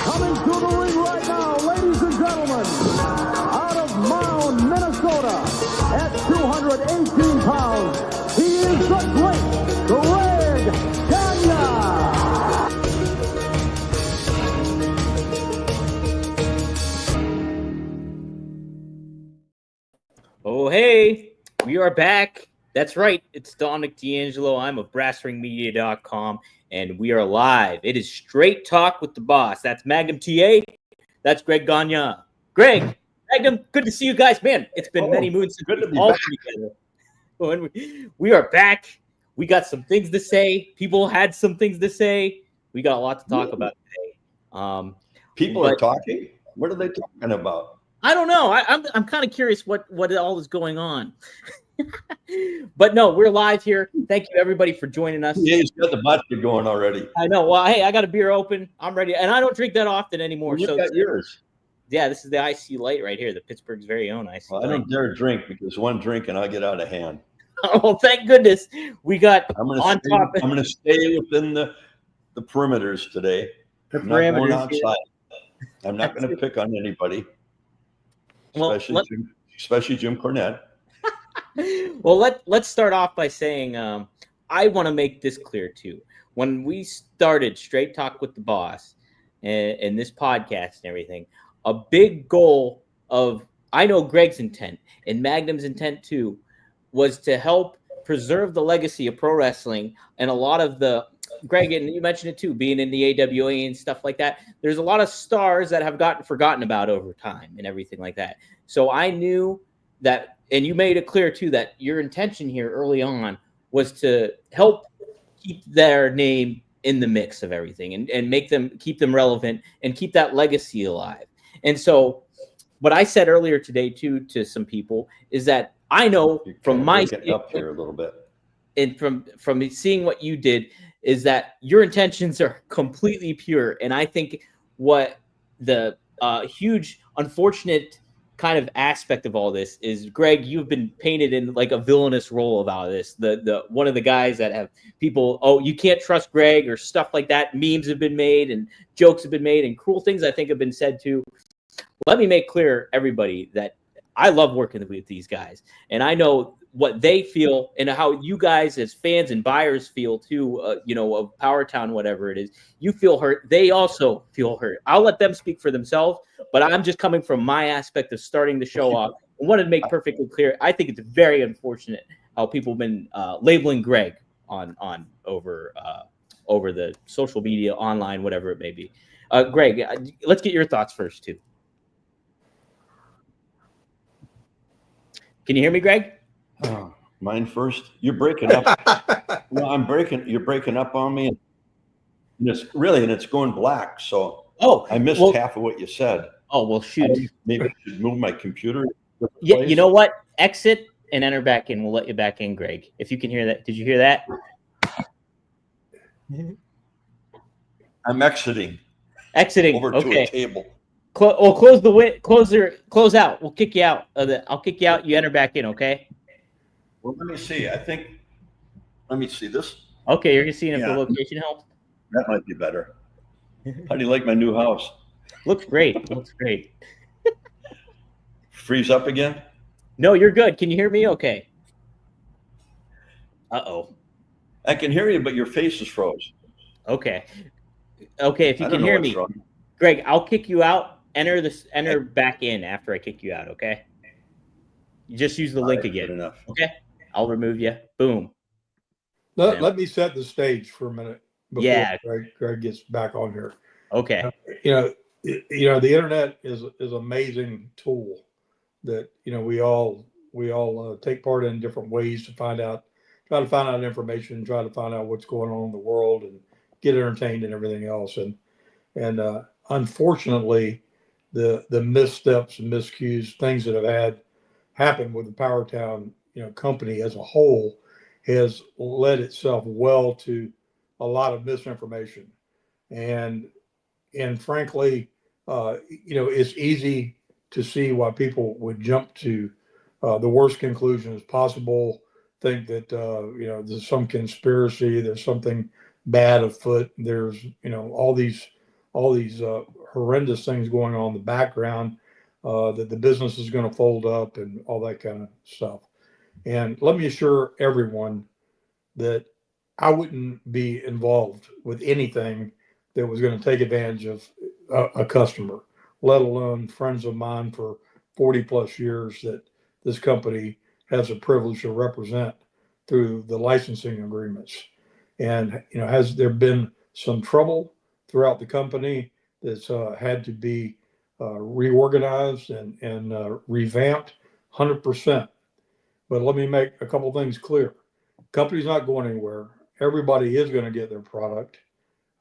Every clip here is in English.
Coming to the ring right now, ladies and gentlemen, out of Mound, Minnesota, at 218 pounds, he is the great Greg Gagne. Oh, hey, we are back. That's right. It's Dominic D'Angelo. I'm of BrassRingMedia.com, and we are live. It is Straight Talk with the Boss. That's Magnum TA. That's Greg Gagne. Greg, Magnum, good to see you guys. Man, it's been many moons since we've all together. We are back. We got some things to say. People had some things to say. We got a lot to talk about today. People are talking? What are they talking about? I don't know. I'm kind of curious what all is going on. But no, we're live here. Thank you everybody for joining us. Yeah, he's got the vodka going already. I know. Well, hey, I got a beer open. I'm ready, and I don't drink that often anymore. You got yours. Yeah, this is the IC Light right here, the Pittsburgh's very own IC. Well, I don't dare drink because one drink and I'll get out of hand. Oh, thank goodness we got I'm going to stay within the perimeters today. I'm not going outside. I'm not going to pick on anybody, especially Jim Cornette. Well, let's start off by saying I want to make this clear too. When we started Straight Talk with the Boss and this podcast and everything, a big goal of, I know Greg's intent and Magnum's intent too, was to help preserve the legacy of pro wrestling. And a lot of the, Greg, and you mentioned it too, being in the AWA and stuff like that, there's a lot of stars that have gotten forgotten about over time and everything like that. So I knew that, and you made it clear too, that your intention here early on was to help keep their name in the mix of everything and keep them relevant and keep that legacy alive. And so what I said earlier today too to some people is that I know from my up here a little bit, and from seeing what you did, is that your intentions are completely pure. And I think what the huge unfortunate kind of aspect of all this is, Greg, you've been painted in like a villainous role about this. The one of the guys that have people, oh, you can't trust Greg or stuff like that. Memes have been made and jokes have been made and cruel things I think have been said too. Let me make clear, everybody, that I love working with these guys, and I know what they feel and how you guys as fans and buyers feel too, of PowerTown, whatever it is. You feel hurt. They also feel hurt. I'll let them speak for themselves, but I'm just coming from my aspect of starting the show off. I wanted to make perfectly clear. I think it's very unfortunate how people have been labeling Greg on over the social media, online, whatever it may be. Greg, let's get your thoughts first too. Can you hear me, Greg? Oh, mine first. You're breaking up. No, you're breaking up on me. And it's going black. So I missed half of what you said. Oh, well, shoot. Maybe I should move my computer. Yeah, you know what? Exit and enter back in. We'll let you back in, Greg. If you can hear that. Did you hear that? I'm exiting. Over to a table. Close close out. We'll kick you out. I'll kick you out. You enter back in, okay? Well, let me see. Let me see this. Okay, you're seeing if the location helps. That might be better. How do you like my new house? Looks great. Freeze up again? No, you're good. Can you hear me? Okay. Uh-oh. I can hear you, but your face is froze. Okay. If you can hear me, Greg, I'll kick you out. Enter back in after I kick you out, okay? You just use the link again. Good enough. Okay? I'll remove you. Boom. Let me set the stage for a minute before Greg gets back on here. Okay. The internet is an amazing tool that we all take part in different ways to try to find out information, try to find out what's going on in the world, and get entertained and everything else. And unfortunately, the missteps and miscues, things that have happened with the PowerTown company as a whole, has led itself well to a lot of misinformation, and frankly, it's easy to see why people would jump to the worst conclusions possible. Think that there's some conspiracy, there's something bad afoot. There's all these horrendous things going on in the background, that the business is going to fold up and all that kind of stuff. And let me assure everyone that I wouldn't be involved with anything that was going to take advantage of a customer, let alone friends of mine for 40 plus years that this company has a privilege to represent through the licensing agreements. And, has there been some trouble throughout the company that's had to be reorganized and revamped? 100%. But let me make a couple things clear. Company's not going anywhere. Everybody is going to get their product.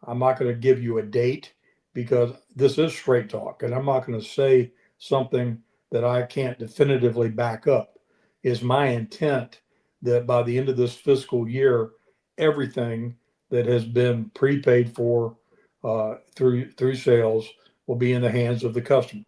I'm not going to give you a date because this is straight talk, and I'm not going to say something that I can't definitively back up. Is my intent that by the end of this fiscal year, everything that has been prepaid for through sales will be in the hands of the customers,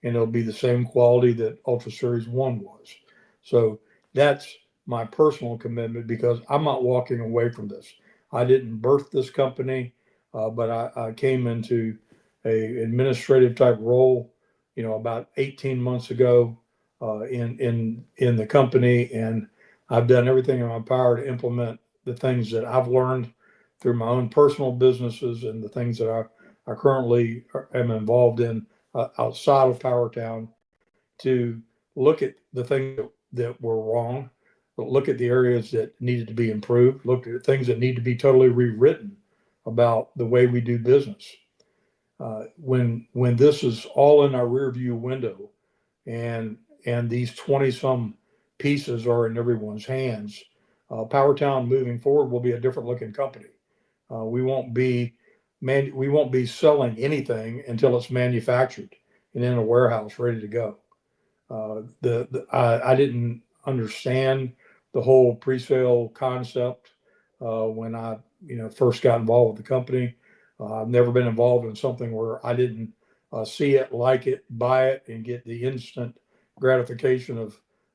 and it'll be the same quality that Ultra Series 1 was. So that's my personal commitment, because I'm not walking away from this. I didn't birth this company, but I came into a administrative type role, about 18 months ago in the company, and I've done everything in my power to implement the things that I've learned through my own personal businesses and the things that I currently am involved in outside of PowerTown, to look at the things that were wrong, but look at the areas that needed to be improved, look at things that need to be totally rewritten about the way we do business. When this is all in our rear view window, and these 20 some pieces are in everyone's hands, PowerTown moving forward will be a different looking company. We won't be selling anything until it's manufactured and in a warehouse ready to go. I didn't understand the whole pre-sale concept when I first got involved with the company. I've never been involved in something where I didn't see it, like it, buy it, and get the instant gratification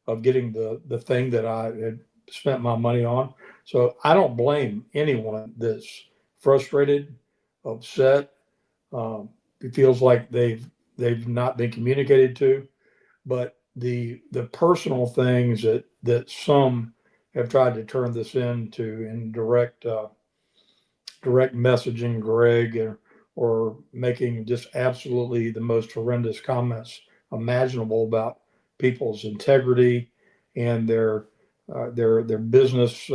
of getting the thing that I had spent my money on. So I don't blame anyone that's frustrated, upset. It feels like they've not been communicated to. But the personal things that some have tried to turn this into in direct messaging Greg, or making just absolutely the most horrendous comments imaginable about people's integrity and their business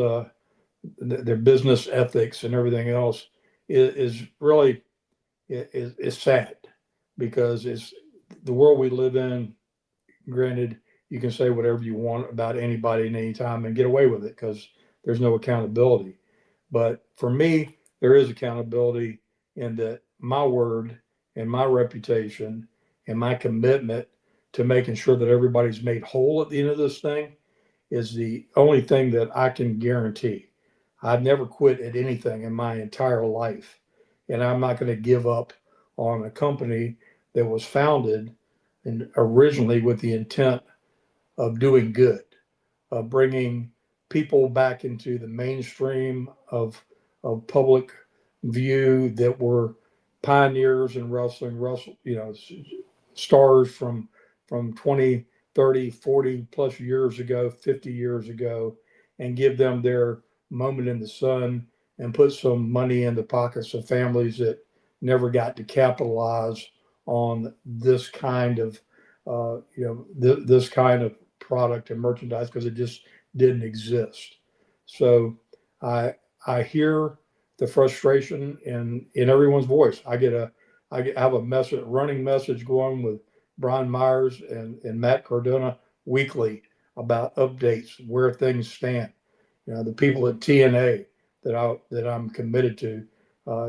ethics and everything else is really is sad, because it's the world we live in. Granted, you can say whatever you want about anybody and anytime and get away with it because there's no accountability. But for me, there is accountability in that my word and my reputation and my commitment to making sure that everybody's made whole at the end of this thing is the only thing that I can guarantee. I've never quit at anything in my entire life, and I'm not going to give up on a company that was founded and originally with the intent of doing good, of bringing people back into the mainstream of public view that were pioneers in wrestling, stars from 20, 30, 40 plus years ago, 50 years ago, and give them their moment in the sun and put some money in the pockets of families that never got to capitalize on this kind of this kind of product and merchandise, because it just didn't exist. So I hear the frustration in everyone's voice. I have a running message going with Brian Myers and Matt Cardona weekly about updates, where things stand. The people at TNA that I'm committed to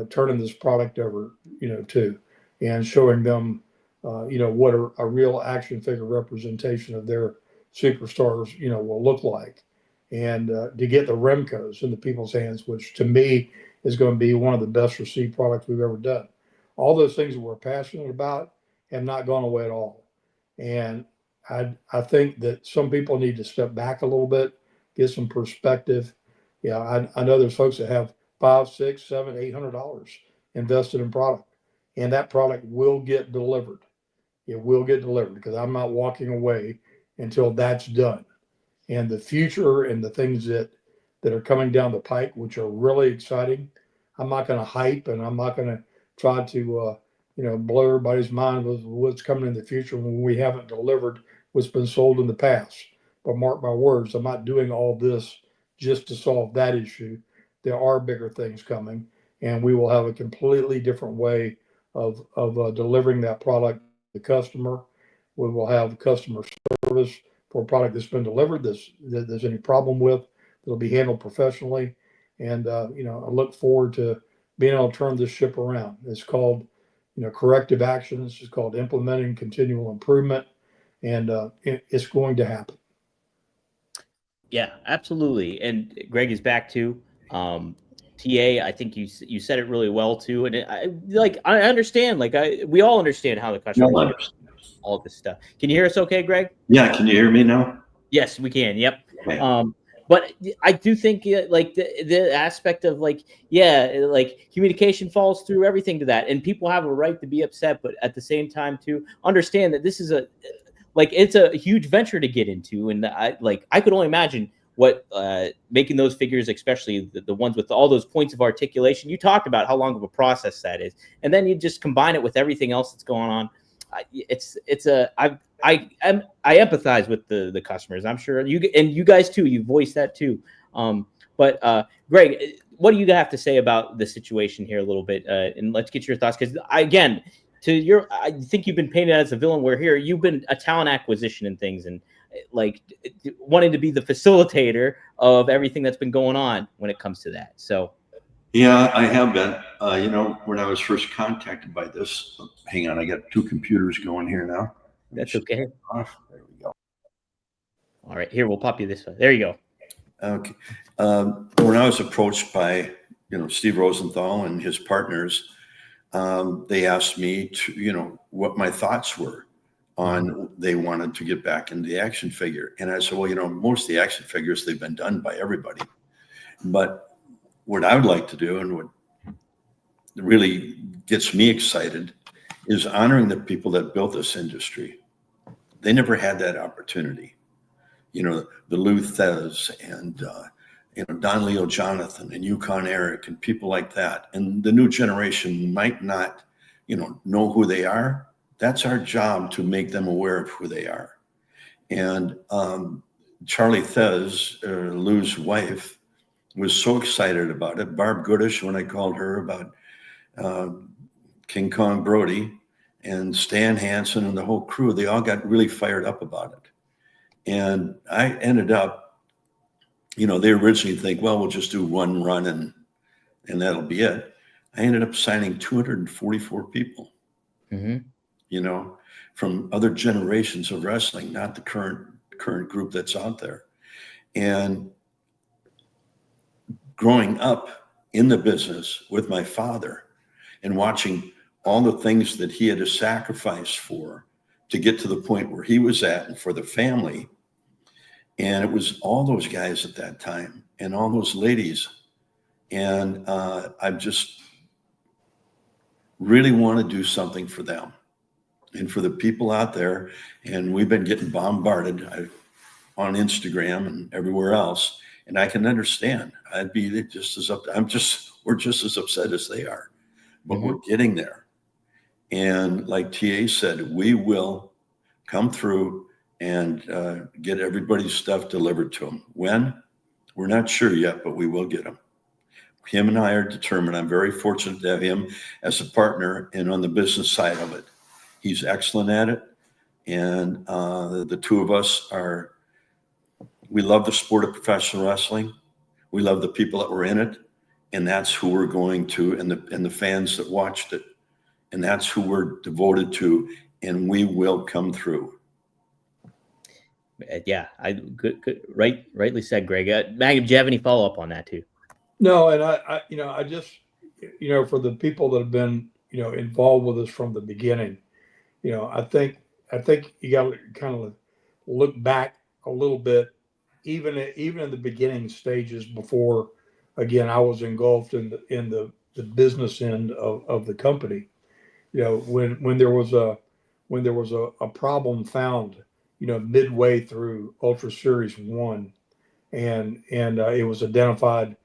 turning this product over, to, and showing them, what a real action figure representation of their superstars, will look like. And to get the Remcos in the people's hands, which to me is going to be one of the best received products we've ever done. All those things that we're passionate about have not gone away at all. And I think that some people need to step back a little bit, get some perspective. I know there's folks that have $500, $600, $700, $800 invested in product. and that product will get delivered. It will get delivered because I'm not walking away until that's done. And the future and the things that are coming down the pike, which are really exciting, I'm not going to hype, and I'm not going to try to blow everybody's mind with what's coming in the future when we haven't delivered what's been sold in the past. But mark my words, I'm not doing all this just to solve that issue. There are bigger things coming, and we will have a completely different way of delivering that product to the customer. We will have customer service for a product that's been delivered that there's any problem with. It'll be handled professionally, and I look forward to being able to turn this ship around. It's called corrective actions. It's called implementing continual improvement, and it's going to happen. Yeah, absolutely. And Greg is back too. TA, I think you said it really well too. And I understand, we all understand how the customer all this stuff. Can you hear us okay, Greg? Yeah. Can you hear me now? Yes, we can. Yep. Okay. But I do think the aspect of communication falls through everything to that, and people have a right to be upset, but at the same time to understand that this is it's a huge venture to get into, and I could only imagine what making those figures, especially the ones with all those points of articulation. You talked about how long of a process that is, and then you just combine it with everything else that's going on. I empathize with the customers. I'm sure you guys too. You voiced that too. But Greg, what do you have to say about the situation here a little bit? And let's get your thoughts, because I think you've been painted as a villain. Where here you've been a talent acquisition and things, and wanting to be the facilitator of everything that's been going on when it comes to that. So. Yeah, I have been. When I was first contacted by this, hang on, I got two computers going here now. That's okay. Off. There we go. All right, here, we'll pop you this way. There you go. Okay. When I was approached by, Steve Rosenthal and his partners, they asked me to, what my thoughts were on, they wanted to get back into the action figure. And I said, well, most of the action figures, they've been done by everybody. But what I would like to do, and what really gets me excited, is honoring the people that built this industry. They never had that opportunity. The Lou Thez and Don Leo Jonathan and Yukon Eric and people like that. And the new generation might not, know who they are. That's our job, to make them aware of who they are. And Charlie Thez, Lou's wife, was so excited about it. Barb Goodish, when I called her about King Kong Brody, and Stan Hansen and the whole crew, they all got really fired up about it. And I ended up, they originally think, well, we'll just do one run and that'll be it. I ended up signing 244 people, from other generations of wrestling, not the current group that's out there. And growing up in the business with my father and watching all the things that he had to sacrifice for to get to the point where he was at, and for the family. And it was all those guys at that time and all those ladies. And I just really want to do something for them and for the people out there. And we've been getting bombarded on Instagram and everywhere else. And I can understand. I'd be just as we're just as upset as they are, but we're getting there. And like TA said, we will come through and get everybody's stuff delivered to them. When? We're not sure yet, but we will get them. Him and I are determined. I'm very fortunate to have him as a partner and on the business side of it. He's excellent at it. And the two of us we love the sport of professional wrestling. We love the people that were in it. And that's who we're going to, and the fans that watched it. And that's who we're devoted to. And we will come through. Yeah, good, rightly said, Greg. Magnum, do you have any follow up on that too? No, and I just, for the people that have been, involved with us from the beginning, I think you got to kind of look back a little bit, even in the beginning stages before, again, I was engulfed in the business end of the company. when there was a problem found, midway through Ultra Series 1, and it was identified,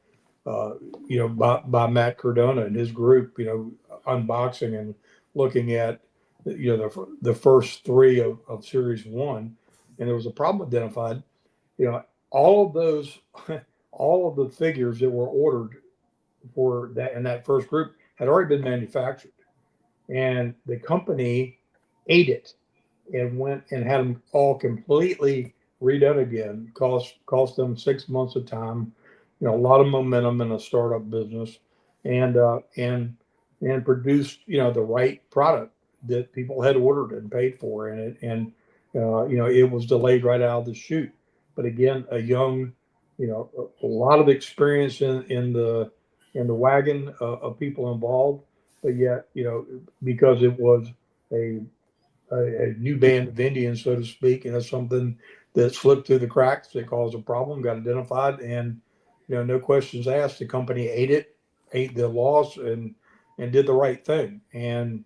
by Matt Cardona and his group, unboxing and looking at, the first three of Series 1, and there was a problem identified. All of those, all of the figures that were ordered for that in that first group had already been manufactured, and the company ate it and went and had them all completely redone again. Cost them 6 months of time, a lot of momentum in a startup business, and produced the right product that people had ordered and paid for, it was delayed right out of the chute. But again, a young, a lot of experience in the wagon of people involved, but yet, because it was a new band of Indians, so to speak, something that slipped through the cracks that caused a problem, got identified, and no questions asked. The company ate the loss, and did the right thing, and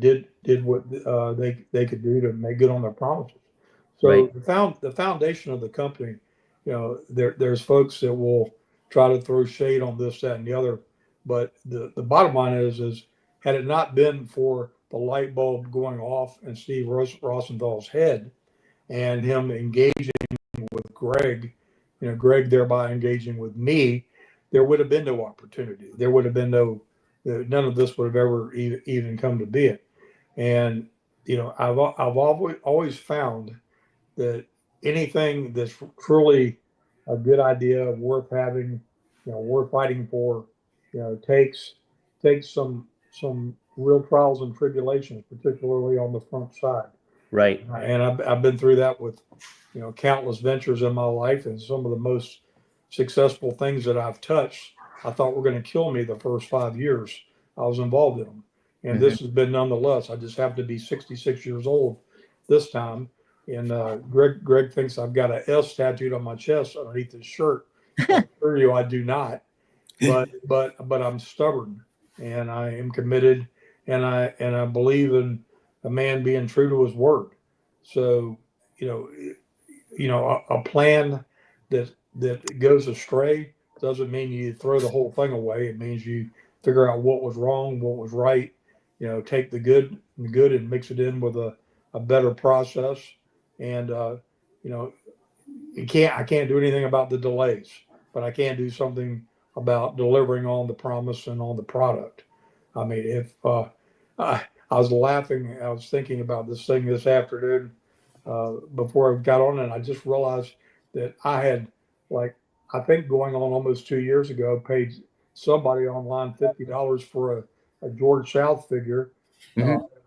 did what they could do to make good on their promises. So Right. the foundation of the company, there's folks that will try to throw shade on this, that, and the other, but the bottom line is had it not been for the light bulb going off in Steve Rosenthal's head and him engaging with Greg, Greg thereby engaging with me, there would have been no opportunity. There would have been none of this would have ever even come to be it. And I've always found that anything that's truly a good idea, worth having, worth fighting for, takes some real trials and tribulations, particularly on the front side. Right. And I've been through that with, countless ventures in my life, and some of the most successful things that I've touched, I thought were going to kill me the first 5 years I was involved in them. And this has been nonetheless. I just happen to be 66 years old this time. And Greg thinks I've got an S tattooed on my chest underneath his shirt. I assure you, I do not. But I'm stubborn, and I am committed, and I believe in a man being true to his word. So, a plan that goes astray doesn't mean you throw the whole thing away. It means you figure out what was wrong, what was right. Take the good and mix it in with a better process. And I can't do anything about the delays, but I can do something about delivering on the promise and on the product. I mean, if I was laughing, I was thinking about this thing this afternoon before I got on, and I just realized that I had, I think going on almost 2 years ago, paid somebody online $50 for a George South figure,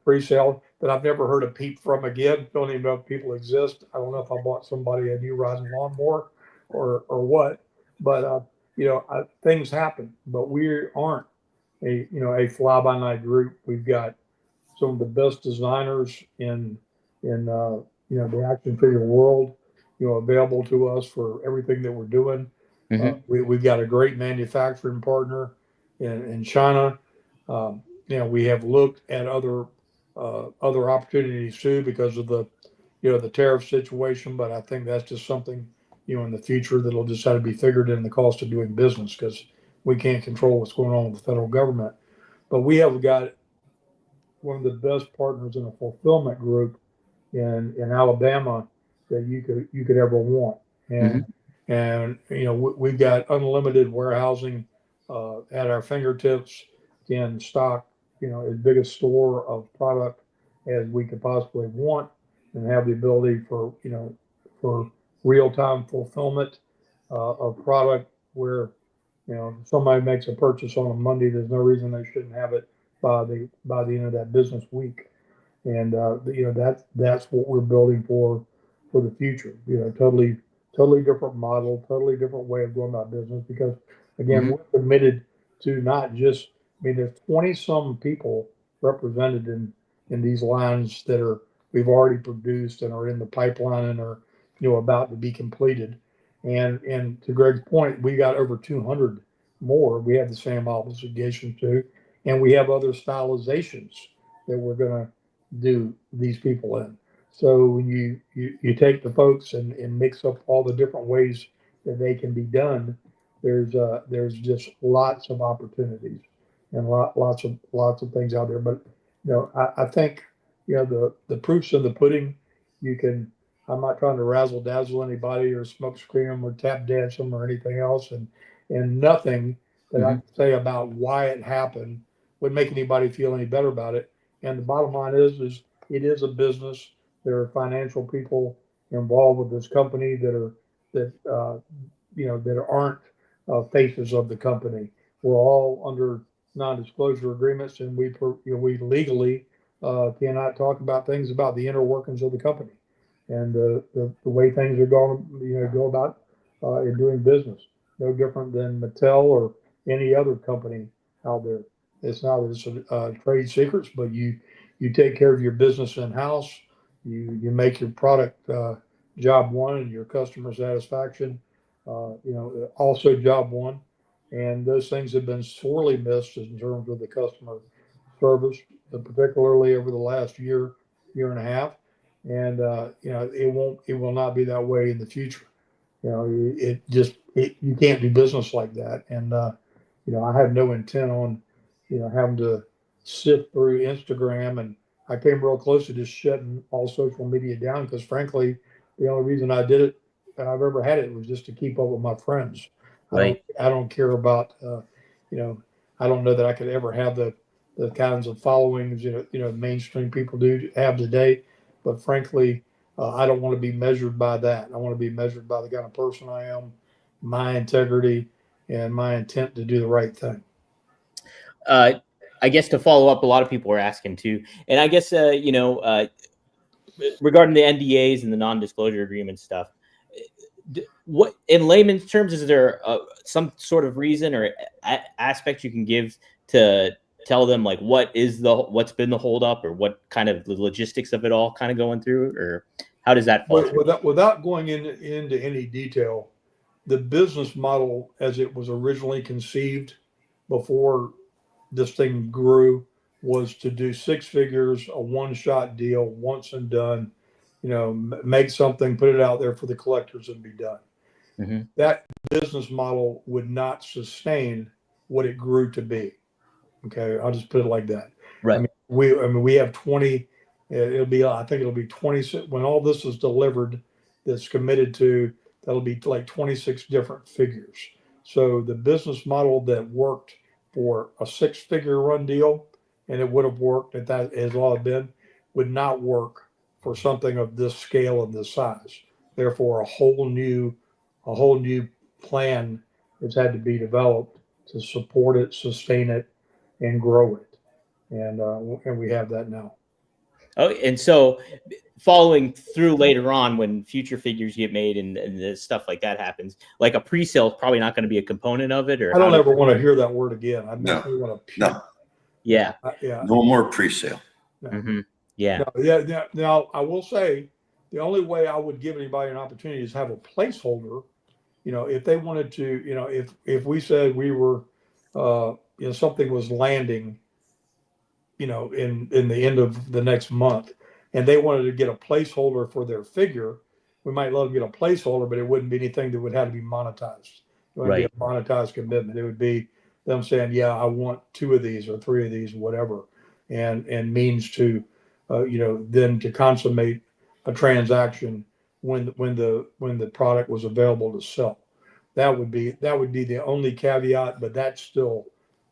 pre-sale, that I've never heard a peep from again. Don't even know if people exist. I don't know if I bought somebody a new riding lawnmower or what, but things happen. But we aren't a fly-by-night group. We've got some of the best designers in the action figure world, available to us for everything that we're doing. We've got a great manufacturing partner in China. We have looked at other opportunities too because of the tariff situation, but I think that's just something in the future that'll just have to be figured in the cost of doing business, because we can't control what's going on with the federal government. But we have got one of the best partners in a fulfillment group in Alabama that you could ever want, and we've got unlimited warehousing at our fingertips, can stock as big a store of product as we could possibly want, and have the ability for real-time fulfillment of product where somebody makes a purchase on a Monday, there's no reason they shouldn't have it by the end of that business week. And that's what we're building for the future. Totally different model, totally different way of going about business, because again, we're committed to not just, there's 20 some people represented in these lines that we've already produced and are in the pipeline and are about to be completed. And to Greg's point, we got over 200 more we have the same obligation to, and we have other stylizations that we're going to do these people in. So when you take the folks and mix up all the different ways that they can be done, there's just lots of opportunities and lots of things out there. But I think the proof's in the pudding. I'm not trying to razzle dazzle anybody or smoke screen them or tap dance them or anything else, and nothing that I can say about why it happened would make anybody feel any better about it. And the bottom line is it is a business. There are financial people involved with this company that aren't faces of the company. We're all under non-disclosure agreements, and we legally cannot talk about things about the inner workings of the company and the way things are going. Go about in doing business. No different than Mattel or any other company out there. It's not trade secrets, but you take care of your business in house. You make your product job one, and your customer satisfaction also job one. And those things have been sorely missed in terms of the customer service, particularly over the last year and a half. And it will not be that way in the future. You can't do business like that. And I have no intent on having to sift through Instagram, and I came real close to just shutting all social media down because, frankly, the only reason I did it and I've ever had it was just to keep up with my friends. Right. I don't care about I don't know that I could ever have the kinds of followings mainstream people do have today, but frankly, I don't want to be measured by that. I want to be measured by the kind of person I am, my integrity, and my intent to do the right thing. I guess to follow up, a lot of people are asking too, and I guess regarding the NDAs and the non-disclosure agreement stuff, what in layman's terms is there some sort of reason or aspect you can give to tell them like what's been the holdup or what kind of the logistics of it all kind of going through, or how does that fall? Without going into any detail, the business model as it was originally conceived before this thing grew was to do six figures, a one-shot deal, once and done, make something, put it out there for the collectors and be done. Mm-hmm. That business model would not sustain what it grew to be. Okay. I'll just put it like that. Right. We have 20, I think it'll be 26 when all this is delivered that's committed to, that'll be like 26 different figures. So the business model that worked for a six-figure run deal, and it would have worked at that as all it been, would not work for something of this scale and this size. Therefore, a whole new plan has had to be developed to support it, sustain it, and grow it. And we have that now. Oh, and so following through later on when future figures get made and the stuff like that happens, like a pre-sale is probably not going to be a component of it. Or I don't ever want to hear that word again. No. Yeah. No more pre-sale. No. Mm-hmm. Yeah. No, now, I will say the only way I would give anybody an opportunity is have a placeholder. If they wanted to, if we said we were, something was landing, in the end of the next month, and they wanted to get a placeholder for their figure, we might let them get a placeholder, but it wouldn't be anything that would have to be monetized. It wouldn't be a monetized commitment. It would be them saying, yeah, I want 2 of these or 3 of these, whatever, and means to, then to consummate a transaction when the product was available to sell. That would be the only caveat, but that's still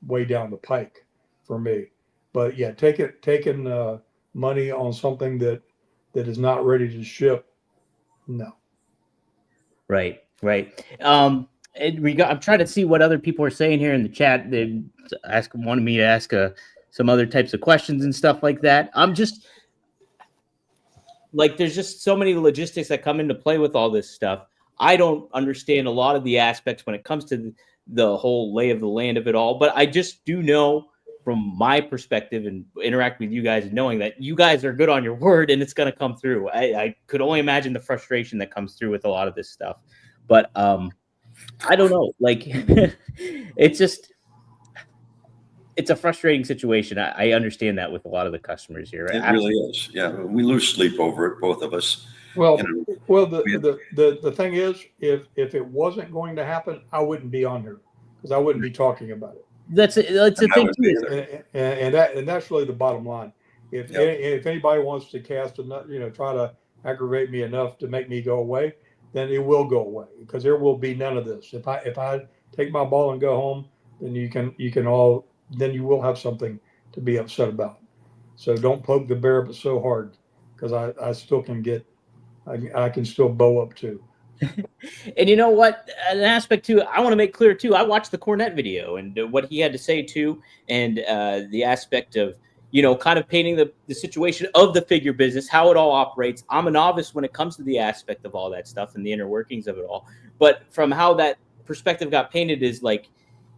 way down the pike for me. But yeah, taking money on something that is not ready to ship, no. Right. I'm trying to see what other people are saying here in the chat. They wanted me to ask some other types of questions and stuff like that. I'm just like, there's just so many logistics that come into play with all this stuff. I don't understand a lot of the aspects when it comes to the whole lay of the land of it all, but I just do know from my perspective and interacting with you guys and knowing that you guys are good on your word and it's going to come through. I could only imagine the frustration that comes through with a lot of this stuff, but I don't know. Like, it's just, it's a frustrating situation. I understand that with a lot of the customers here. It really is. Yeah, we lose sleep over it, both of us. Well, You know, well, the thing is, if it wasn't going to happen, I wouldn't be on here because I wouldn't be talking about it. That's the thing too. Is, And that's really the bottom line. If Yep. if anybody wants to cast enough, try to aggravate me enough to make me go away, then it will go away because there will be none of this. If I take my ball and go home, then then you will have something to be upset about. So don't poke the bear but so hard because I still can get I can still bow up too. and you know what? An aspect too, I want to make clear too. I watched the Cornette video and what he had to say too, and the aspect of kind of painting the situation of the figure business, how it all operates. I'm a novice when it comes to the aspect of all that stuff and the inner workings of it all. But from how that perspective got painted is like,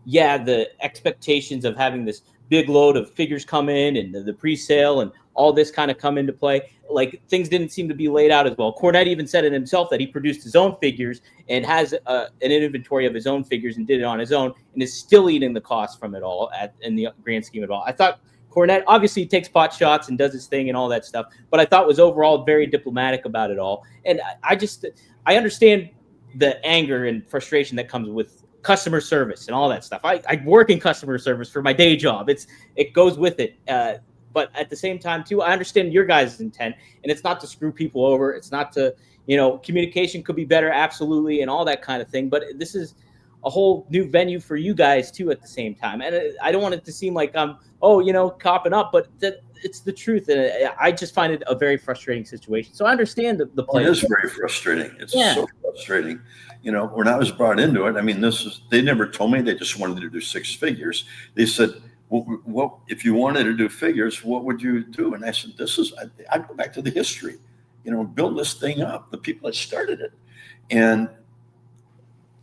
yeah, the expectations of having this big load of figures come in and the pre-sale and all this kind of come into play. Like things didn't seem to be laid out as well. Cornette even said it himself that he produced his own figures and has an inventory of his own figures and did it on his own and is still eating the cost from it all in the grand scheme of it all. I thought Cornette obviously takes pot shots and does his thing and all that stuff, but I thought was overall very diplomatic about it all. And I understand the anger and frustration that comes with customer service and all that stuff. I work in customer service for my day job. It goes with it. But at the same time too, I understand your guys' intent, and it's not to screw people over. It's not to, communication could be better. Absolutely. And all that kind of thing. But this is a whole new venue for you guys too at the same time. And I don't want it to seem like I'm, copping up, but it's the truth. And I just find it a very frustrating situation. So I understand the play. It is very frustrating. It's so frustrating. When I was brought into it, I mean, they never told me they just wanted to do 6 figures. They said, well, if you wanted to do figures, what would you do? And I said, I'd go back to the history, build this thing up, the people that started it. And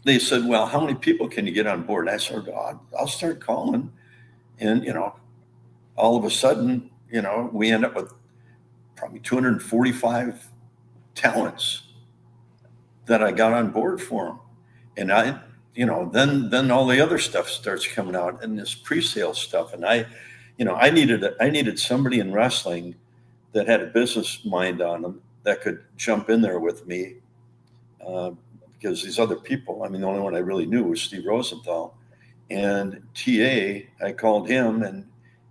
they said, well, how many people can you get on board? I said, I'll start calling. And, all of a sudden, we end up with probably 245 talents that I got on board for them. And then all the other stuff starts coming out and this pre-sale stuff. And I needed somebody in wrestling that had a business mind on them that could jump in there with me. Because these other people, the only one I really knew was Steve Rosenthal. And TA, I called him and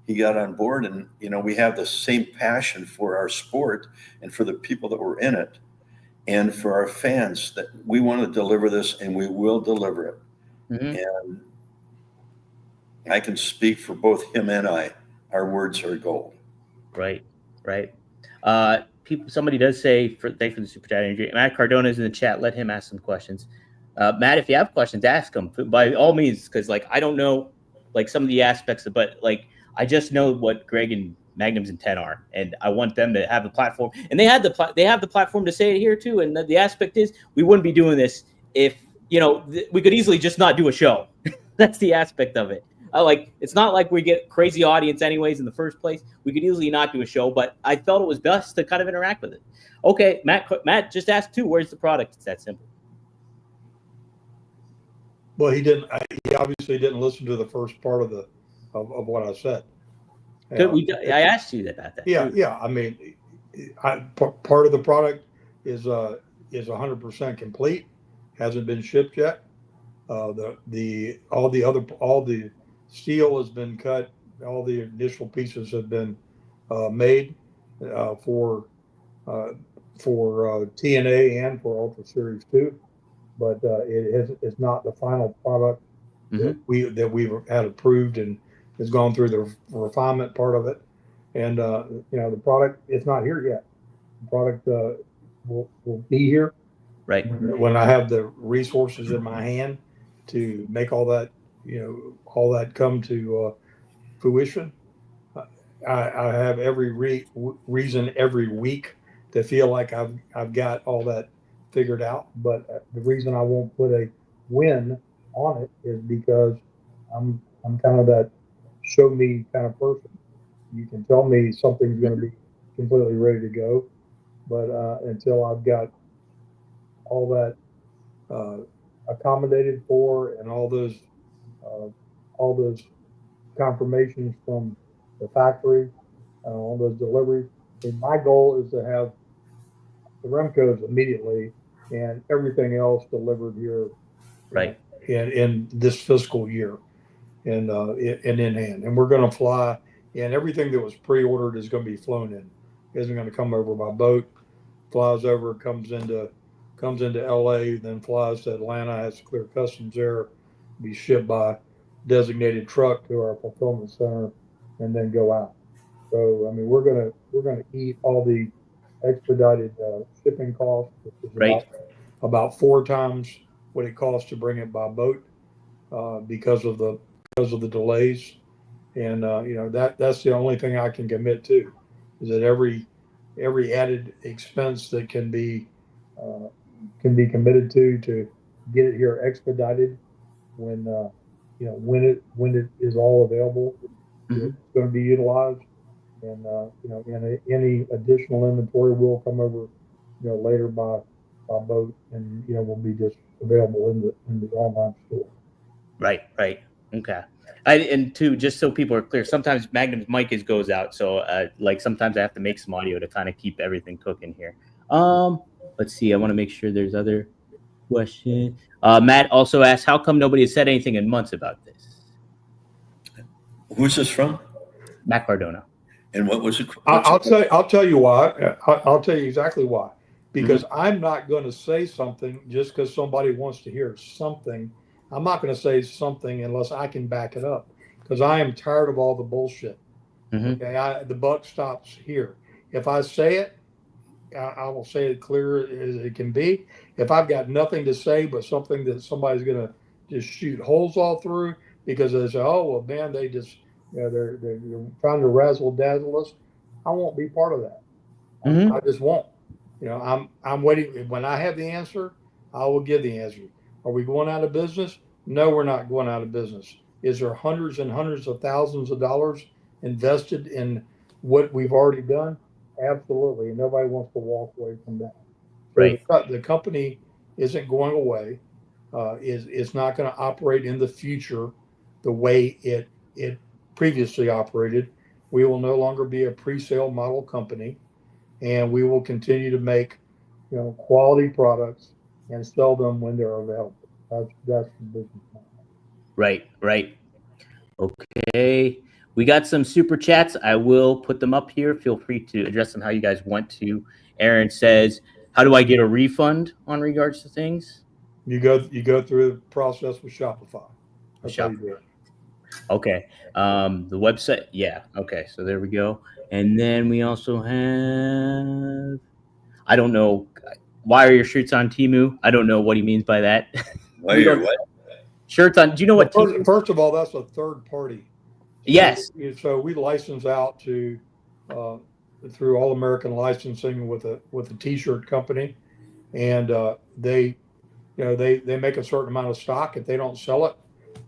he got on board. And, we have the same passion for our sport and for the people that were in it and for our fans that we want to deliver this and we will deliver it. Mm-hmm. And I can speak for both him and I. Our words are gold. Right. Somebody does say, thanks for the super chat, Andrew. Matt Cardona is in the chat. Let him ask some questions. Matt, if you have questions, ask them by all means, because I don't know some of the aspects but I just know what Greg and Magnum's intent are, and I want them to have the platform. And they have the platform to say it here too. And the aspect is we wouldn't be doing this if we could easily just not do a show. That's the aspect of it. It's not like we get crazy audience anyways in the first place. We could easily not do a show, but I felt it was best to kind of interact with it. Okay, Matt just asked too, where's the product? It's that simple. Well, he didn't. He obviously didn't listen to the first part of what I said. I asked you about that. Yeah. Part of the product is 100% complete. Hasn't been shipped yet. All the steel has been cut. All the initial pieces have been made for TNA and for Ultra Series 2, but it's not the final product mm-hmm. that we've had approved and has gone through the refinement part of it. And the product is not here yet. The product will be here right when I have the resources in my hand to make all that come to fruition. I have every reason every week to feel like I've got all that figured out. But the reason I won't put a win on it is because I'm kind of that show me kind of person. You can tell me something's going to be completely ready to go, but until I've got all that accommodated for and all those confirmations from the factory on those deliveries. And my goal is to have the Remcos immediately and everything else delivered here Right. in this fiscal year and in hand. And we're going to fly, and everything that was pre-ordered is going to be flown in. It isn't going to come over by boat. Flies over, comes into LA, then flies to Atlanta, has to clear customs there, be shipped by designated truck to our fulfillment center, and then go out. So I mean, we're gonna eat all the expedited shipping costs, which is Right. about 4 times what it costs to bring it by boat because of the delays. And that's the only thing I can commit to, is that every added expense that can be committed to get it here expedited when when it is all available, it's going to be utilized. And and any additional inventory will come over later by boat, and will be just available in the online store. Right. Okay. And two, just so people are clear, sometimes Magnum's mic goes out, so like sometimes I have to make some audio to kind of keep everything cooking here. Let's see. I want to make sure there's other question. Matt also asked, how come nobody has said anything in months about this? Who's this from? Matt Cardona. And what was it? I'll tell you why. I'll tell you exactly why. Because I'm not going to say something just because somebody wants to hear something. I'm not going to say something unless I can back it up, because I am tired of all the bullshit. Okay, the buck stops here. If I say it, I will say it clear as it can be. If I've got nothing to say but something that somebody's going to just shoot holes all through because they say, oh well, man, they just they're trying to razzle dazzle us, I won't be part of that. I just won't. I'm waiting. When I have the answer, I will give the answer. Are we going out of business? No, we're not going out of business. Is there hundreds and hundreds of thousands of dollars invested in what we've already done? Absolutely. And nobody wants to walk away from that. Right. So the company isn't going away. It's not going to operate in the future the way it previously operated. We will no longer be a pre-sale model company, and we will continue to make quality products and sell them when they're available. That's the business model. Right. Okay. We got some super chats. I will put them up here. Feel free to address them how you guys want to. Aaron says, how do I get a refund on regards to things? You go through the process with Shopify. That's how you do it. Okay. The website. Yeah. Okay. So there we go. And then we also have, I don't know, why are your shirts on Temu? I don't know what he means by that. Why are your what? Shirts on, do you know what? First of all, that's a third party. Yes. So we license out to through All American Licensing with a T-shirt company, and they make a certain amount of stock. If they don't sell it,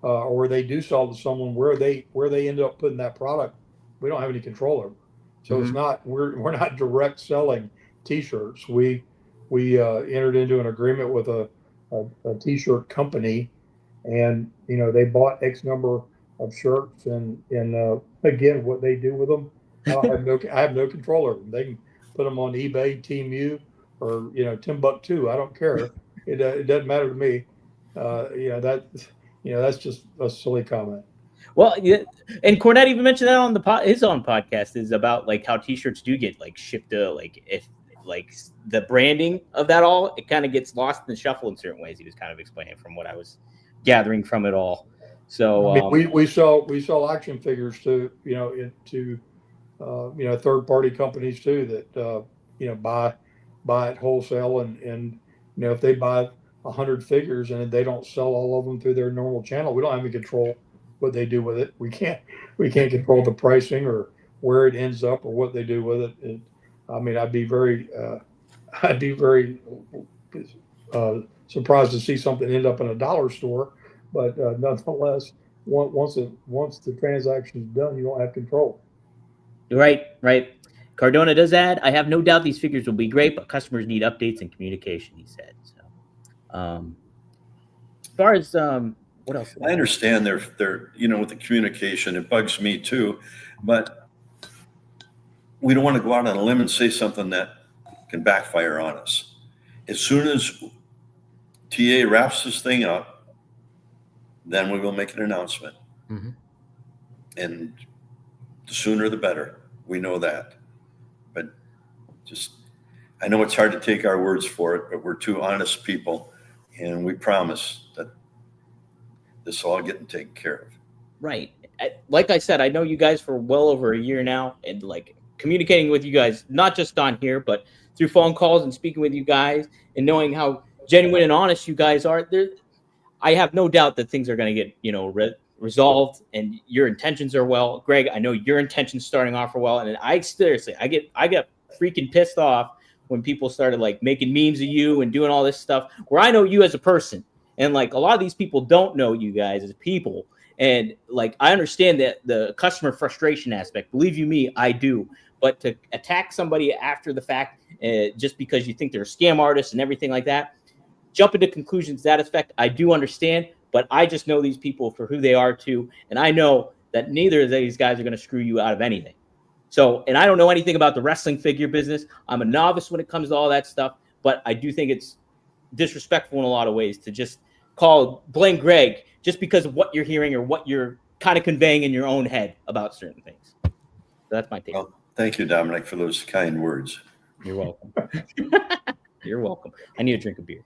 or they do sell to someone where they end up putting that product, we don't have any control over. So it's not we're not direct selling T-shirts. We entered into an agreement with a T-shirt company, and they bought X number of shirts, and again, what they do with them, I have no control over them. They can put them on eBay, Temu, or Timbuktu. I don't care. It doesn't matter to me. That's just a silly comment. Well, yeah, and Cornette even mentioned that on his own podcast, is about like how T-shirts do get like shipped to, like, if like the branding of that all, it kind of gets lost in the shuffle in certain ways. He was kind of explaining from what I was gathering from it all. So I mean, we sell action figures to third party companies too that buy at wholesale, and if they buy 100 figures and they don't sell all of them through their normal channel, we don't have any control what they do with it. We can't control the pricing or where it ends up or what they do with it. I mean, I'd be very surprised to see something end up in a dollar store, but nonetheless, once the transaction is done, you don't have control. Right. Cardona does add, I have no doubt these figures will be great, but customers need updates and communication, he said. So as far as What else? I understand they're with the communication, it bugs me too, but we don't want to go out on a limb and say something that can backfire on us. As soon as TA wraps this thing up, then we will make an announcement. Mm-hmm. And the sooner the better. We know that. But I know it's hard to take our words for it, but we're two honest people, and we promise that this will all getting taken care of. Right. Like I said, I know you guys for well over a year now, and like communicating with you guys, not just on here, but through phone calls and speaking with you guys and knowing how genuine and honest you guys are. I have no doubt that things are going to get, resolved, and your intentions are well. Greg, I know your intentions starting off are well. And I get freaking pissed off when people started like making memes of you and doing all this stuff where I know you as a person. And like a lot of these people don't know you guys as people. And like, I understand that the customer frustration aspect, believe you me, I do. But to attack somebody after the fact, just because you think they're a scam artist and everything like that, jump into conclusions to that effect, I do understand. But I just know these people for who they are too. And I know that neither of these guys are going to screw you out of anything. So, and I don't know anything about the wrestling figure business. I'm a novice when it comes to all that stuff. But I do think it's disrespectful in a lot of ways to just blame Greg just because of what you're hearing or what you're kind of conveying in your own head about certain things. So that's my take. Well, thank you, Dominic, for those kind words. You're welcome. You're welcome. I need a drink of beer.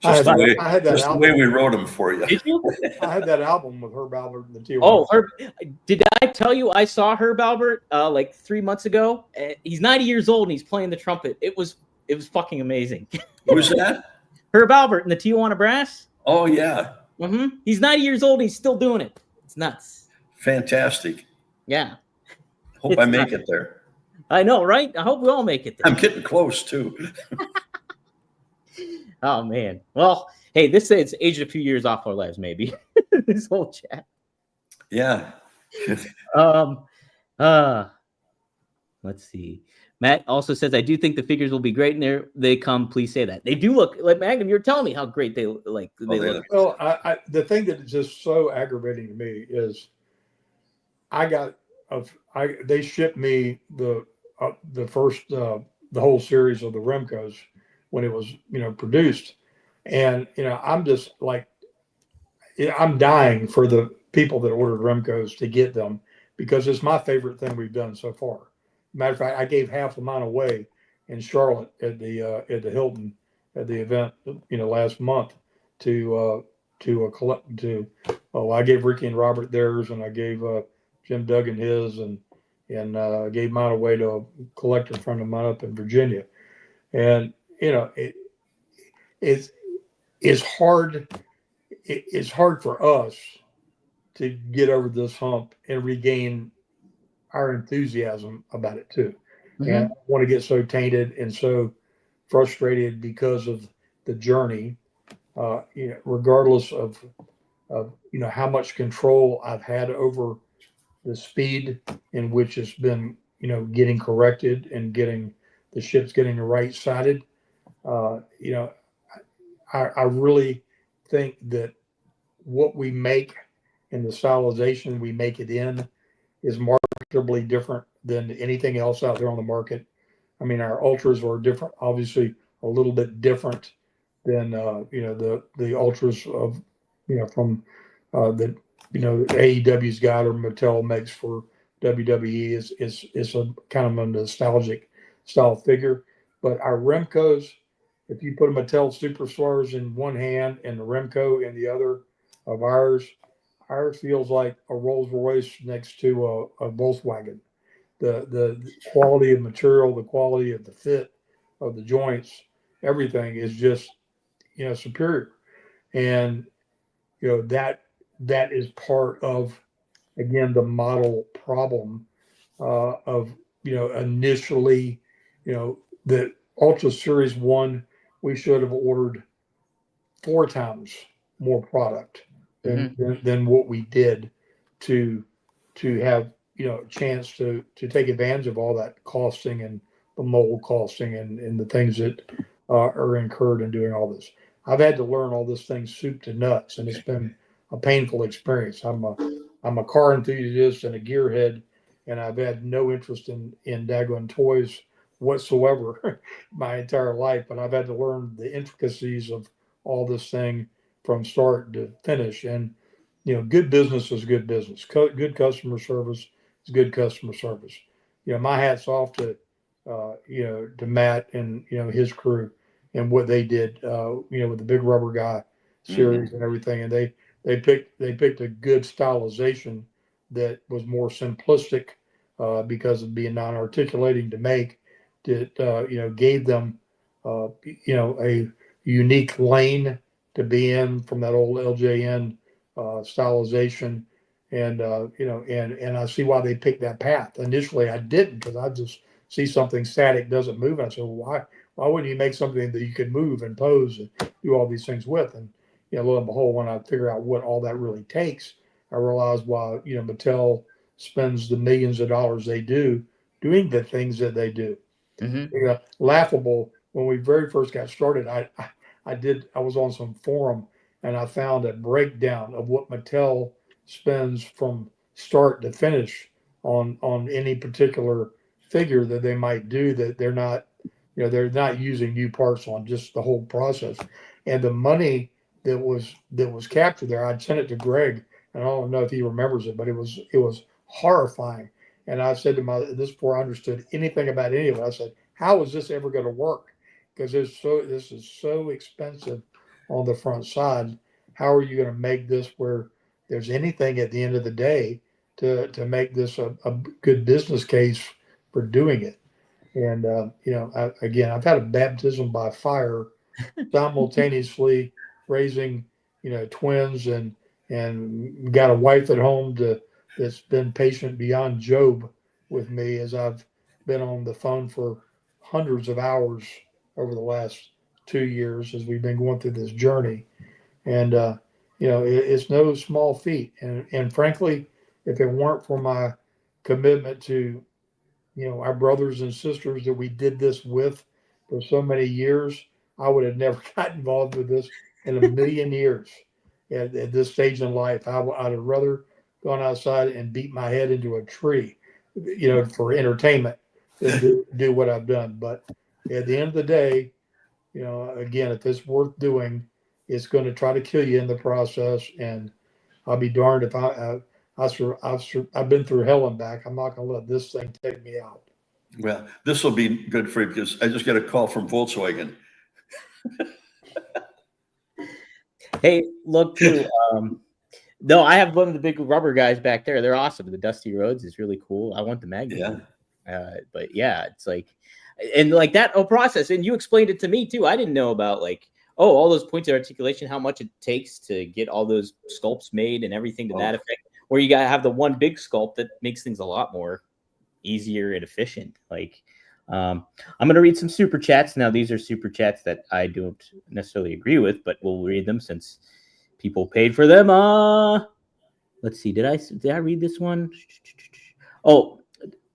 Just the way we wrote them for you. Did you? I had that album with Herb Albert and the T. Oh, did I tell you I saw Herb Albert like 3 months ago? He's 90 years old and he's playing the trumpet. It was fucking amazing. Who's that? Herb Albert and the Tijuana Brass. Oh yeah. Mm-hmm. He's 90 years old and he's still doing it. It's nuts. Fantastic. Yeah. Hope I make it there. I know, right? I hope we all make it there. I'm getting close too. Oh man. Well, hey, this is aged a few years off our lives, maybe. This whole chat. Yeah. Let's see. Matt also says, I do think the figures will be great, and there they come. Please say that. They do look like Magnum. You're telling me how great they look. Well, the thing that is just so aggravating to me is they shipped me the whole series of the Remcos when it was produced, and I'm just like, I'm dying for the people that ordered Remcos to get them because it's my favorite thing we've done so far. Matter of fact, I gave half of mine away in Charlotte at the Hilton at the event last month to collect to. Oh, I gave Ricky and Robert theirs, and I gave Jim Duggan his, and gave mine away to a collector friend of mine up in Virginia. And it's hard. It's hard for us to get over this hump and regain our enthusiasm about it too. Mm-hmm. And I don't want to get so tainted and so frustrated because of the journey, regardless of how much control I've had over the speed in which it's been, getting corrected and getting the ships getting the right sided. I really think that what we make and the stylization we make it in is markedly different than anything else out there on the market. I mean, our ultras are different, obviously a little bit different than the ultras of from that AEW's got or Mattel makes for WWE is a kind of a nostalgic style figure. But our Remcos, if you put a Mattel Superstars in one hand and the Remco in the other of ours feels like a Rolls Royce next to a Volkswagen. The quality of material, the quality of the fit of the joints, everything is just superior. And that is part of, again, the model problem of initially the Ultra Series 1, we should have ordered 4 times more product than what we did to have a chance to take advantage of all that costing and the mold costing and the things that are incurred in doing all this. I've had to learn all this thing soup to nuts, and it's been a painful experience. I'm a car enthusiast and a gearhead, and I've had no interest in daggone toys whatsoever my entire life. But I've had to learn the intricacies of all this thing from start to finish. And good business is good business. Good customer service is good customer service. My hat's off to to Matt and his crew and what they did. With the Big Rubber Guy series and everything, and they picked a good stylization that was more simplistic because of being non-articulating to make. That gave them a unique lane to be in from that old LJN stylization, and and I see why they picked that path. Initially, I didn't, because I just see something static doesn't move. And I said, well, why wouldn't you make something that you could move and pose and do all these things with? And lo and behold, when I figure out what all that really takes, I realize why Mattel spends the millions of dollars they do doing the things that they do. Laughable, when we very first got started, I was on some forum and I found a breakdown of what Mattel spends from start to finish on any particular figure that they might do, that they're not using new parts on, just the whole process. And the money that was captured there, I'd sent it to Greg, and I don't know if he remembers it, but it was horrifying. And I said to this before I understood anything about any of it, I said, how is this ever going to work? Because this is so expensive on the front side. How are you going to make this where there's anything at the end of the day to make this a good business case for doing it? And I've had a baptism by fire simultaneously raising twins and got a wife at home that's been patient beyond Job with me, as I've been on the phone for hundreds of hours over the last 2 years as we've been going through this journey. And it's no small feat. And frankly, if it weren't for my commitment to our brothers and sisters that we did this with for so many years, I would have never got involved with this in a million years. At this stage in life, I'd have rather gone outside and beat my head into a tree, for entertainment, than do what I've done. But at the end of the day, again, if it's worth doing, it's going to try to kill you in the process. And I'll be darned if I've been through hell and back. I'm not going to let this thing take me out. Well, this will be good for you, because I just got a call from Volkswagen. Hey, look too. No, I have one of the Big Rubber Guys back there. They're awesome. The Dusty Roads is really cool. I want the Magnum. Yeah. But yeah, it's like, and like that whole process. And you explained it to me too. I didn't know about all those points of articulation, how much it takes to get all those sculpts made and everything to that effect. Where you gotta have the one big sculpt that makes things a lot more easier and efficient. I'm gonna read some super chats now. These are super chats that I don't necessarily agree with, but we'll read them since people paid for them. Let's see. Did I read this one? Oh,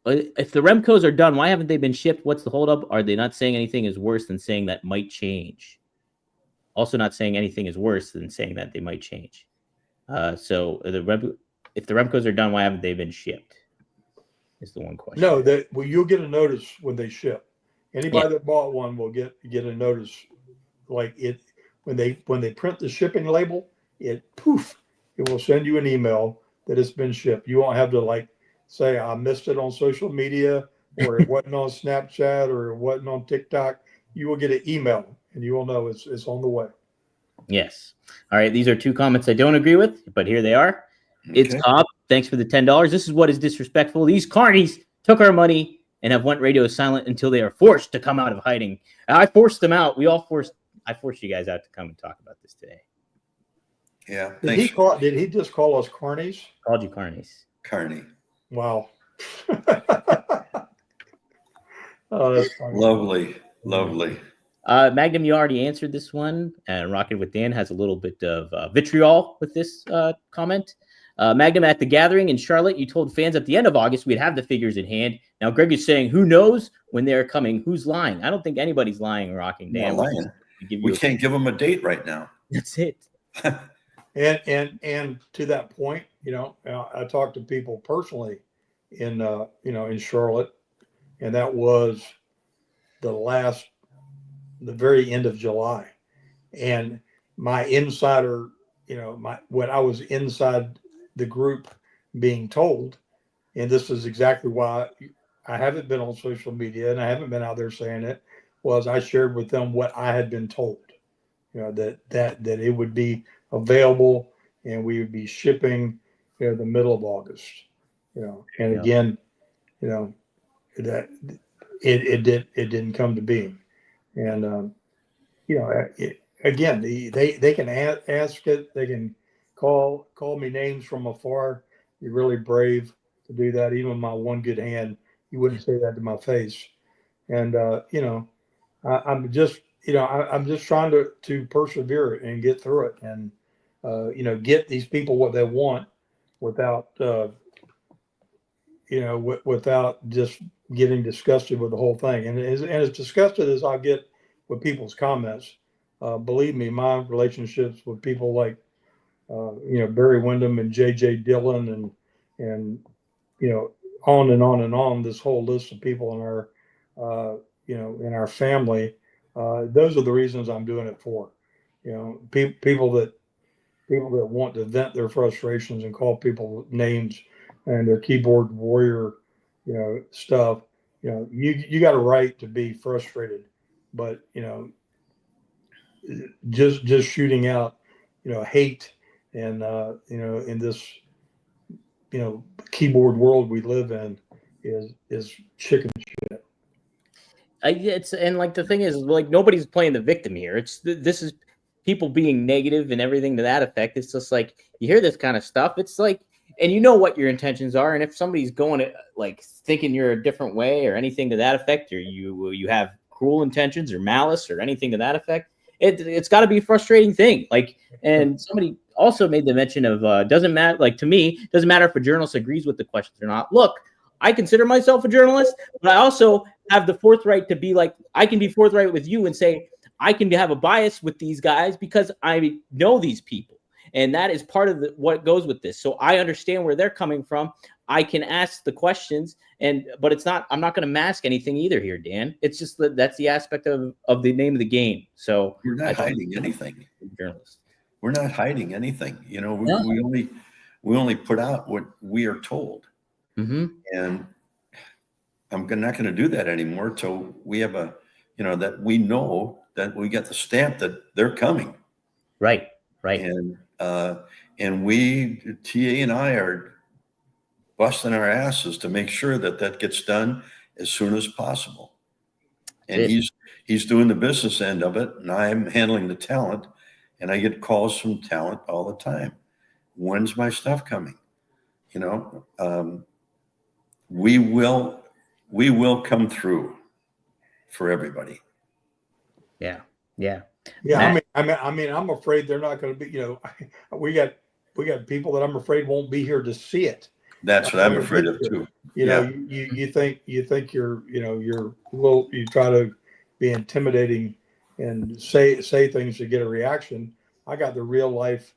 if the Remcos are done, why haven't they been shipped? What's the holdup? Are they not saying anything is worse than saying that might change? Also, not saying anything is worse than saying that they might change. If the Remcos are done, why haven't they been shipped? Is the one question. No, you'll get a notice when they ship. Anybody that bought one will get a notice, when they print the shipping label. It will send you an email that it's been shipped. You won't have to say I missed it on social media, or it wasn't on Snapchat, or it wasn't on TikTok. You will get an email and you will know it's on the way. Yes. All right. These are two comments I don't agree with, but here they are. Okay. It's Cobb. Thanks for the $10. This is what is disrespectful. These carnies took our money and have went radio silent until they are forced to come out of hiding. I forced them out. I forced you guys out to come and talk about this today. Yeah. Did he just call us carnies? Called you carnies. Carney. Wow. Oh, that's funny. Lovely. Magnum, you already answered this one, and Rocking with Dan has a little bit of vitriol with this comment. Magnum, at the gathering in Charlotte, you told fans at the end of August we'd have the figures in hand. Now Greg is saying, who knows when they're coming? Who's lying? I don't think anybody's lying, Rocking Dan. Not lying. We can't give them a date right now. That's it. And to that point, I talked to people personally in in Charlotte, and that was the very end of July, and my insider, when I was inside the group being told, and this is exactly why I haven't been on social media and I haven't been out there saying it, was I shared with them what I had been told, that it would be available and we would be shipping, the middle of August, and again, that it didn't come to being, and again, they can ask it, they can call me names from afar. You're really brave to do that. Even my one good hand, you wouldn't say that to my face. And I'm just trying to persevere and get through it, and get these people what they want without without just getting disgusted with the whole thing. And as disgusted as I get with people's comments, believe me, my relationships with people like Barry Windham and J.J. Dillon and on and on and on, this whole list of people in our in our family, those are the reasons I'm doing it for. People that want to vent their frustrations and call people names and their keyboard warrior, stuff. You got a right to be frustrated, but just shooting out, hate and in this keyboard world we live in is chicken shit. And like the thing is, like, nobody's playing the victim here. This is people being negative and everything to that effect. It's just like you hear this kind of stuff. It's like, and you know what your intentions are. And if somebody's going like thinking you're a different way or anything to that effect, or you have cruel intentions or malice or anything to that effect, it's got to be a frustrating thing. Like, and somebody also made the mention of doesn't matter. Like, to me, doesn't matter if a journalist agrees with the questions or not. Look, I consider myself a journalist, but I also have the forthright to be like, I can be forthright with you and say, I can have a bias with these guys because I know these people. And that is part of what goes with this. So I understand where they're coming from. I can ask the questions, but it's not, I'm not going to mask anything either here, Dan. It's just that's the aspect of the name of the game. So we're not hiding anything. Journalists. We're not hiding anything. We only put out what we are told. Mm-hmm. And I'm not going to do that anymore till we have that we know that we get the stamp that they're coming. Right. And we, TA and I, are busting our asses to make sure that gets done as soon as possible. And he's doing the business end of it, and I'm handling the talent. And I get calls from talent all the time. When's my stuff coming? We will come through for everybody. Yeah. I mean, I'm afraid they're not going to be. We got people that I'm afraid won't be here to see it. That's what I'm afraid of too. You think you're you try to be intimidating and say things to get a reaction. I got the real life,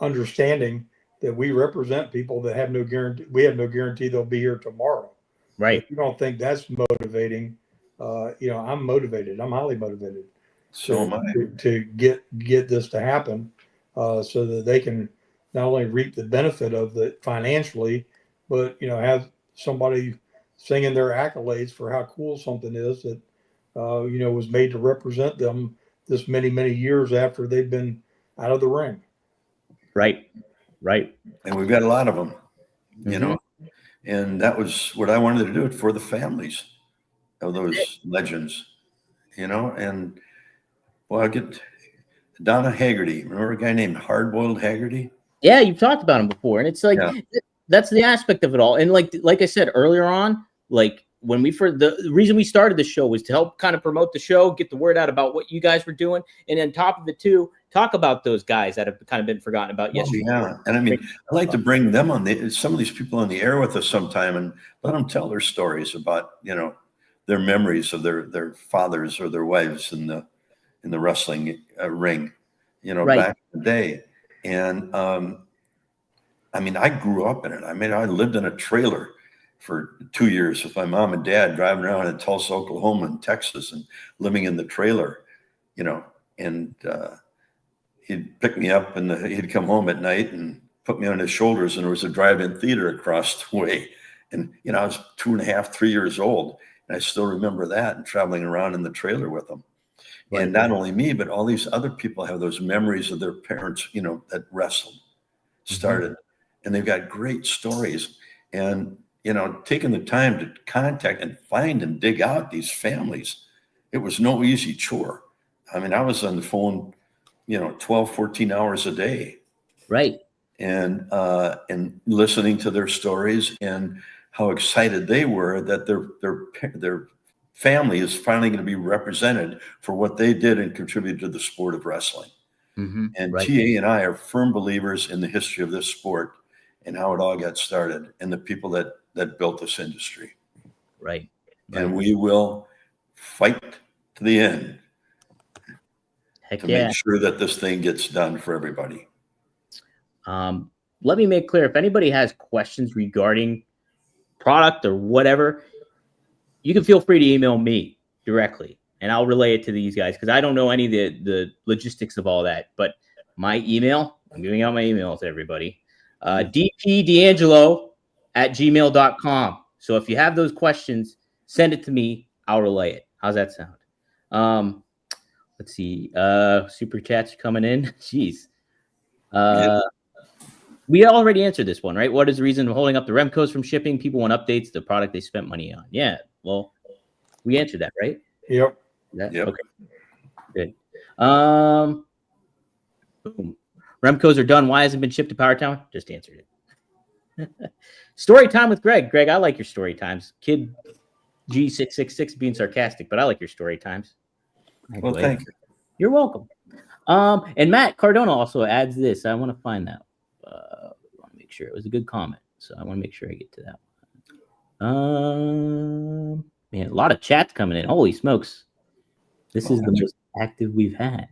understanding that we represent people that have no guarantee. We have no guarantee they'll be here tomorrow. Right. If you don't think that's motivating, I'm motivated. I'm highly motivated. So am I. To get this to happen, so that they can not only reap the benefit of it financially, but have somebody singing their accolades for how cool something is that was made to represent them this many years after they've been out of the ring. Right. And we've got a lot of them, and that was what I wanted to do it for the families of those legends, and I get Donna Haggerty. Remember a guy named Hardboiled Haggerty? Yeah, you've talked about him before, and it's like that's the aspect of it all. And like I said earlier on, like when the reason we started the show was to help kind of promote the show, get the word out about what you guys were doing, and on top of it too, talk about those guys that have kind of been forgotten about yesterday. Yeah, and I mean, I'd like to bring them on some of these people on the air with us sometime and let them tell their stories about their memories of their fathers or their wives and in the wrestling ring, Right. back in the day. And I mean, I grew up in it. I mean, I lived in a trailer for 2 years with my mom and dad, driving around in Tulsa, Oklahoma, and Texas, and living in the trailer, and he'd pick me up, and he'd come home at night and put me on his shoulders, and there was a drive-in theater across the way. And, I was 2.5, 3 years old, and I still remember that, and traveling around in the trailer with them. Right. And not only me, but all these other people have those memories of their parents, that wrestled, started, and they've got great stories. And, taking the time to contact and find and dig out these families, it was no easy chore. I mean, I was on the phone, 12, 14 hours a day. Right. And listening to their stories and how excited they were that their family is finally going to be represented for what they did and contributed to the sport of wrestling. And Right. TA and I are firm believers in the history of this sport and how it all got started and the people that built this industry. Right. And we will fight to the end to make sure that this thing gets done for everybody. Let me make clear, if anybody has questions regarding product or whatever, you can feel free to email me directly and I'll relay it to these guys, because I don't know any of the logistics of all that. But my email, I'm giving out my email to everybody, dpdangelo@gmail.com. So if you have those questions, send it to me. I'll relay it. How's that sound? Let's see. Super chats coming in. Jeez. We already answered this one, right? What is the reason of holding up the Remcos from shipping? People want updates to the product they spent money on. Yeah. Well, we answered that, right? Yep. Yep. Okay. Good. Boom. Remcos are done. Why hasn't it been shipped to PowerTown? Just answered it. Story time with Greg. Greg, I like your story times. Kid G666 being sarcastic, but I like your story times. Well, thank you. You're welcome. And Matt Cardona also adds this. I want to find that. I want to make sure it was a good comment. So I want to make sure I get to that one. Man, a lot of chats coming in. Holy smokes. This is the most active we've had.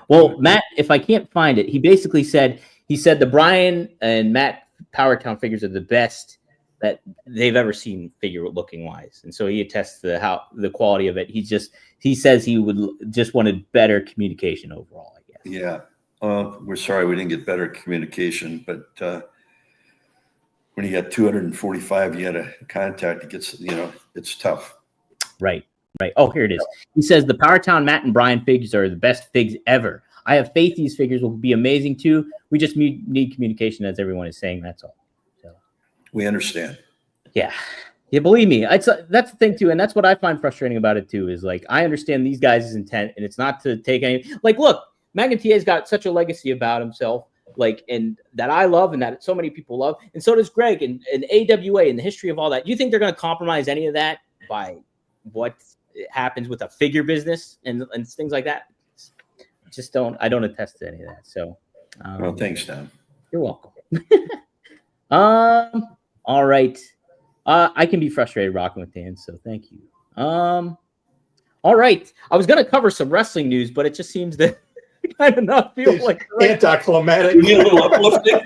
Well, Matt, if I can't find it, he basically said, the Brian and Matt PowerTown figures are the best that they've ever seen figure looking wise. And so he attests to the quality of it. He says he would just wanted better communication overall, I guess. Yeah. We're sorry we didn't get better communication, but when you got 245, you had a contact, it gets, it's tough. Right. Oh, here it is. He says the PowerTown Matt and Brian figures are the best figs ever. I have faith these figures will be amazing too. We just need communication, as everyone is saying. That's all. So we understand. Yeah. Yeah, believe me, that's the thing too, and that's what I find frustrating about it too. Is like I understand these guys' intent, and it's not to take any. Like, look, Magnum TA's got such a legacy about himself, like, and that I love, and that so many people love, and so does Greg and AWA and the history of all that. You think they're going to compromise any of that by what happens with a figure business and things like that? Just don't. I don't attest to any of that. So, well, thanks, Don. You're welcome. All right. I can be frustrated rocking with Dan, so thank you. All right. I was going to cover some wrestling news, but it just seems that kind of not feel like anticlimactic. You need a little uplifting.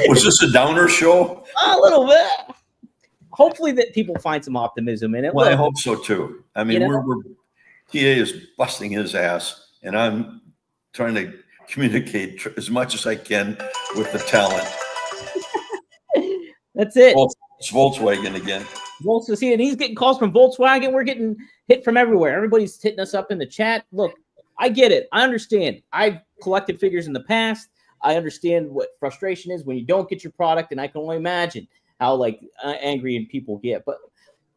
Was this a downer show? A little bit. Hopefully that people find some optimism in it. Well, I hope so too. I mean, TA is busting his ass, and I'm trying to communicate as much as I can with the talent. That's it. It's Volkswagen again. And he's getting calls from Volkswagen. We're getting hit from everywhere. Everybody's hitting us up in the chat. Look, I get it. I understand. I've collected figures in the past. I understand what frustration is when you don't get your product, and I can only imagine how angry people get. But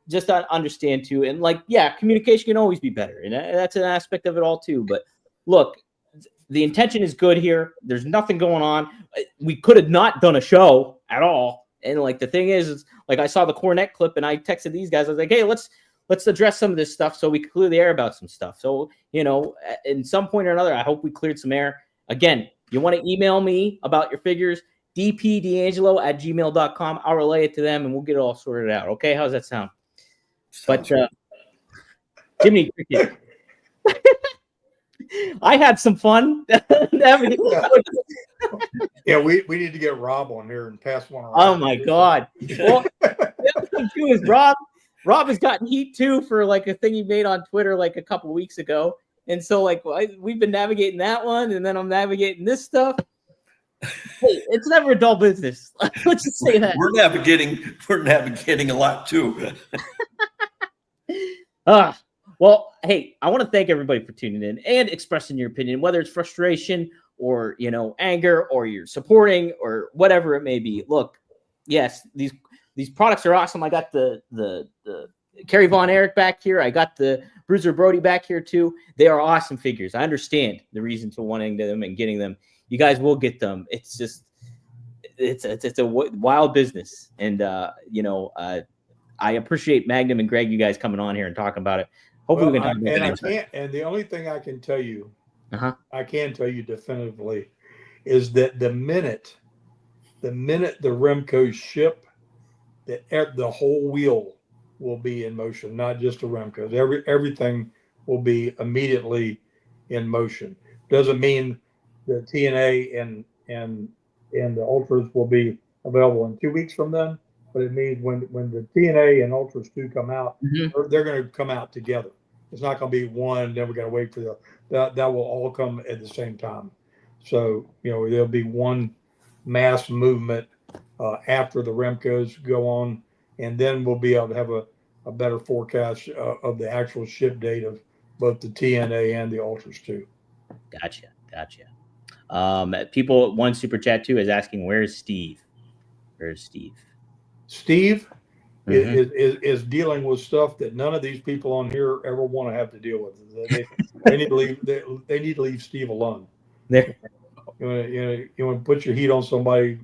just understand too, and communication can always be better, and that's an aspect of it all too. But look, the intention is good here. There's nothing going on. We could have not done a show at all. And the thing is I saw the Cornette clip, and I texted these guys. I was like, hey, let's address some of this stuff so we can clear the air about some stuff. So, in some point or another, I hope we cleared some air. Again, you want to email me about your figures, dpdangelo@gmail.com. I'll relay it to them, and we'll get it all sorted out. Okay, how's that sound? But Jimmy Cricket, I had some fun. Yeah, we need to get Rob on here and pass one around. Oh my God. Well, the other thing too is Rob has gotten heat too for like a thing he made on Twitter like a couple weeks ago. And so like we've been navigating that one, and then I'm navigating this stuff. Hey, it's never a dull business. Let's just say that. We're navigating a lot too. Well, hey, I want to thank everybody for tuning in and expressing your opinion, whether it's frustration or, anger, or you're supporting or whatever it may be. Look, yes, these products are awesome. I got the Kerry Von Erich back here. I got the Bruiser Brody back here too. They are awesome figures. I understand the reason to wanting them and getting them. You guys will get them. It's just, it's a wild business. And, I appreciate Magnum and Greg, you guys coming on here and talking about it. Hopefully we can talk about it. And the only thing I can tell you, I can tell you definitively, is that the minute the Remcos ship, the whole wheel will be in motion, not just the Remcos. Everything will be immediately in motion. Doesn't mean the TNA and the Ultras will be available in 2 weeks from then, but it means when the TNA and Ultras 2 come out, they're going to come out together. It's not going to be one, then we got to wait for that will all come at the same time. So, there'll be one mass movement after the Remcos go on, and then we'll be able to have a better forecast of the actual ship date of both the TNA and the Ultras 2. Gotcha. People, one super chat too is asking, where's Steve? Steve is dealing with stuff that none of these people on here ever want to have to deal with. They need to leave. They need to leave Steve alone. There. You want to put your heat on somebody.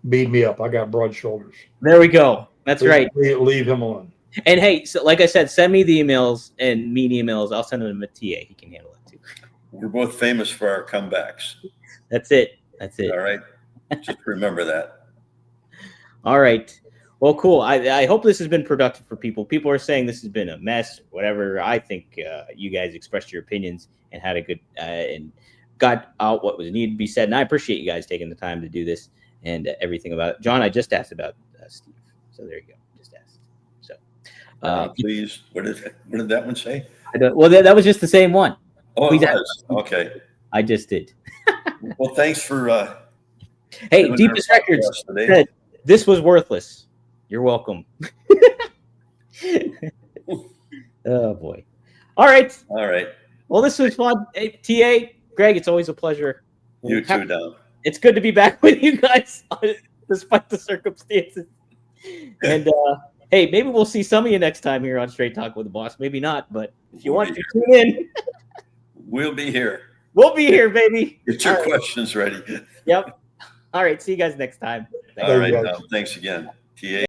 Beat me up. I got broad shoulders. There we go. That's right. Leave him alone. And hey, so like I said, send me the emails and mean emails. I'll send them to TA. He can handle it too. We're both famous for our comebacks. That's it. All right. Just remember that. All right. Well, cool. I hope this has been productive for people. People are saying this has been a mess, whatever. I think you guys expressed your opinions and had a good and got out what was needed to be said. And I appreciate you guys taking the time to do this and everything about it. John, I just asked about Steve. So there you go. Just asked. So please, what did that one say? Well, that was just the same one. Oh, it was. Okay. I just did. Well, thanks for hey, Deepest Records said this was worthless. You're welcome. Oh boy. All right. Well, this was fun. Hey, TA, Greg, it's always a pleasure. You too, Don. It's good to be back with you guys, despite the circumstances. And hey, maybe we'll see some of you next time here on Straight Talk with the Boss. Maybe not, but if you want to tune in, we'll be here. We'll be here, baby. Get your questions ready. Yep. All right. See you guys next time. All right. Thanks again. TA.